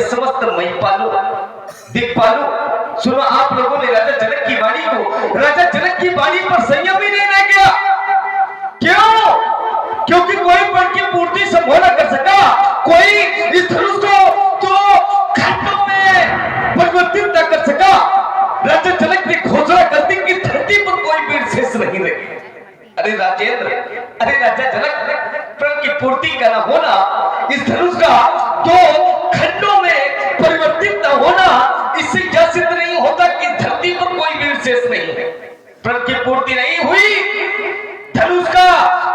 समस्त महिपालो दिक्पालो, सुनो आप लोगों ने राजा जनक की वाणी को, राजा जनक की वाणी पर संयम ही नहीं रह गया। क्यों? क्योंकि कोई बल की पूर्ति संभव न कर सका, कोई इस धनुष को तो खंडों में परिवर्तित न कर सका। राजा जनक ने घोषणा कर दी कि धरती पर कोई वीर शेष नहीं रहे। अरे राजेंद्र, अरे राजा जनक, प्रण की पूर्ति का न होना, इस धनुष का दो खंडों में परिवर्तित न होना, इससे क्या सिद्ध नहीं होता कि धरती पर कोई वीर शेष नहीं है। प्रण की पूर्ति नहीं हुई, धनुष का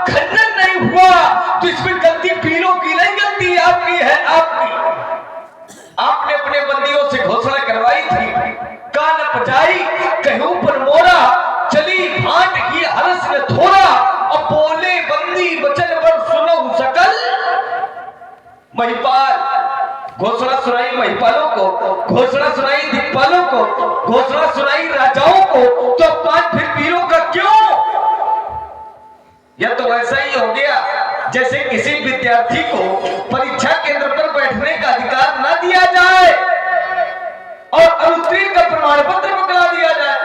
खंडन नहीं हुआ, तो इसमें गलती वीरों की नहीं, गलती आपकी है, आपकी। आपने अपने बंदियों से घोषणा करवाई थी, कान पचाई कहूं पर मोरा, चली भाट की हरस में थोड़ा, और बोले बंदी वचन पर सुनो सकल महिपाल। घोषणा सुनाई महिपालों को, घोषणा सुनाई दिक्पालों को, घोषणा सुनाई राजाओं को, तो पांच फिर वीरों का क्यों? यह तो वैसा ही हो गया जैसे किसी विद्यार्थी को परीक्षा केंद्र पर बैठने का अधिकार ना दिया जाए और अनुत्तीर्ण का प्रमाण पत्र पकड़ा दिया जाए,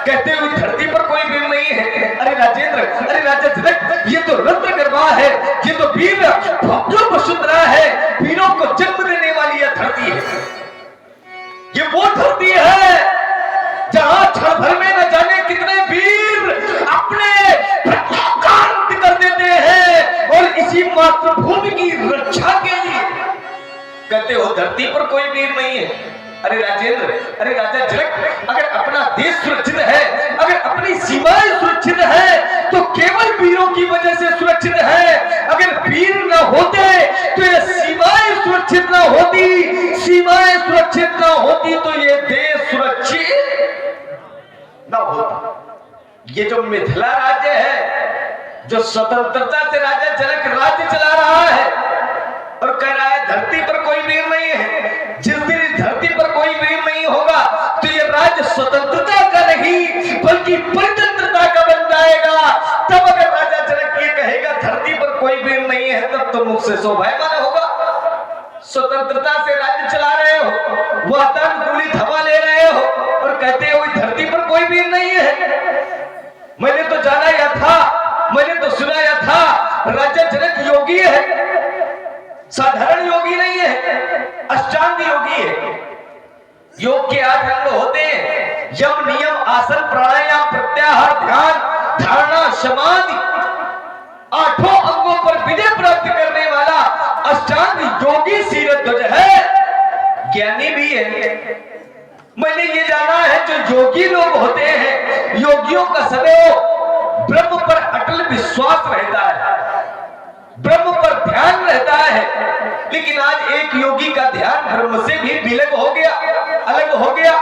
कहते हुए धरती पर कोई वीर नहीं है। अरे राजेंद्र, अरे राजा जनक, ये तो रत्न गरबा है, ये तो वीर भव्य वसुंधरा है, वीरों को जन्म देने वाली यह धरती है। ये वो धरती है जहां क्षण भर में न जाने कितने वीर अपने प्राणों का अंत कर देते हैं, और इसी मातृभूमि की रक्षा के लिए कहते हो धरती पर कोई वीर नहीं है। अरे राजेंद्र, अरे राजा जनक, अगर अपना देश सुरक्षित है, अगर अपनी सीमाएं सुरक्षित है, तो केवल वीरों की वजह से सुरक्षित है। अगर वीर न होते तो ये सीमाएं सुरक्षित न होती, सीमाएं सुरक्षित न होती तो ये देश सुरक्षित न होता। ये जो मिथिला राज्य है, जो स्वतंत्रता से राजा जनक राज्य चला रहा है और कह रहा है धरती पर कोई वीर नहीं है, जिस दिन इस धरती पर कोई वीर नहीं होगा तो ये राज्य स्वतंत्रता का नहीं बल्कि परतंत्रता का बन जाएगा। तब अगर राजा जनक ये कहेगा धरती पर कोई वीर नहीं है, तब तो मुझसे शोभायमान होगा। स्वतंत्रता से राज्य चला रहे हो, वातानुकूलित हवा ले रहे हो और कहते हो धरती पर कोई वीर नहीं है। मैंने तो जाना या था, मैंने तो सुनाया था राजा जनक योगी है, साधारण योगी नहीं है, अष्टांग योगी है। योग के 8 अंग होते हैं, यम, नियम, आसन, प्राणायाम, प्रत्याहार, ध्यान, धारणा, समाधि। 8 अंगों पर विजय प्राप्त करने वाला अष्टांग योगी शीरध्वज है, ज्ञानी भी है। मैंने ये जाना है जो योगी लोग होते हैं, योगियों का सदैव ब्रह्म पर अटल विश्वास रहता है, ब्रह्म पर ध्यान रहता है। लेकिन आज एक योगी का ध्यान ब्रह्म से भी विलग हो गया, अलग हो गया।